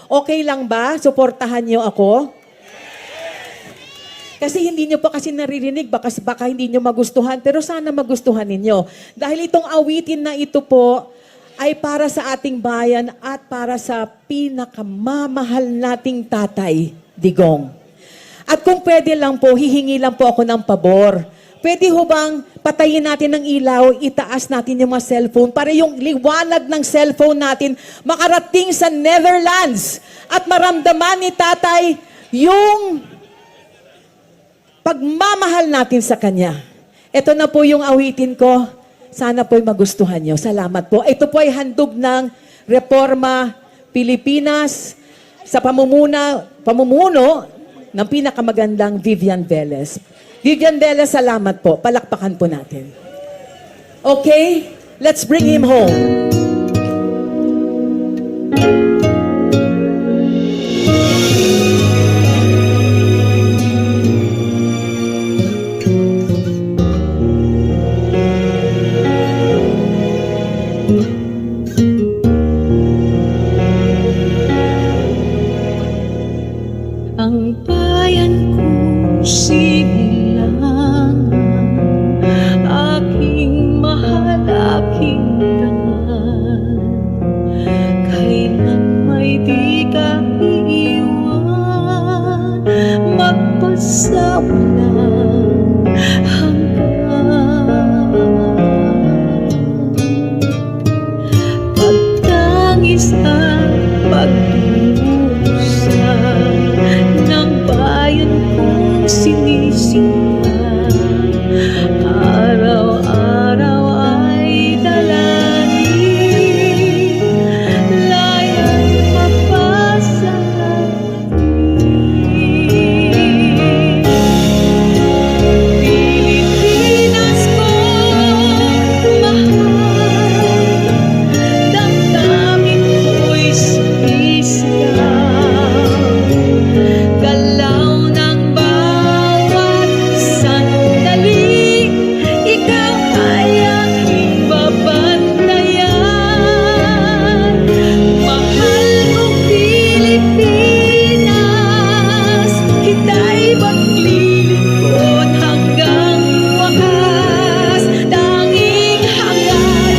Okay lang ba? Suportahan niyo ako? Kasi hindi nyo pa kasi naririnig, baka hindi nyo magustuhan, pero sana magustuhan ninyo. Dahil itong awitin na ito po ay para sa ating bayan at para sa pinakamamahal nating tatay, Digong. At kung pwede lang po, hihingi lang po ako ng pabor. Pwede ho bang patayin natin ng ilaw, itaas natin yung mga cellphone para yung liwanag ng cellphone natin makarating sa Netherlands at maramdaman ni tatay yung pagmamahal natin sa kanya. Ito na po yung awitin ko. Sana po'y magustuhan nyo. Salamat po. Ito po ay handog ng Reforma Pilipinas sa pamumuno ng pinakamagandang Vivian Velez. Vivian Velez, salamat po. Palakpakan po natin. Okay? Let's bring him home. Ang bayan ko sinilangan, aking mahal, aking dangal. Kailan may di ka iiwan, magpasawalang hanggan. Pagtangis at pagdurusa ng bayan kong sinisinta, araw-araw ay dalangin, layan mapasa Pilipinas kong mahal, damdamin ko'y sisigaw, galaw ng bawat sandali, ikaw ay aking babantayan. Mahal kong Pilipinas, kita'y maglilingkod hanggang wakas. Tanging hangad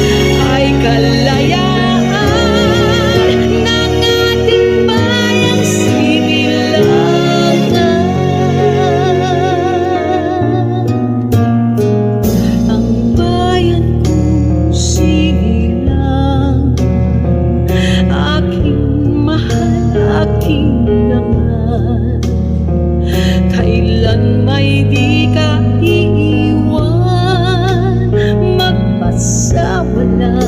ay kalayaan ng ating bayang sinilangan. Ang bayan ko sinilangan, aking mahal, aking dangal. Kailan may di ka iiwan, magpasawala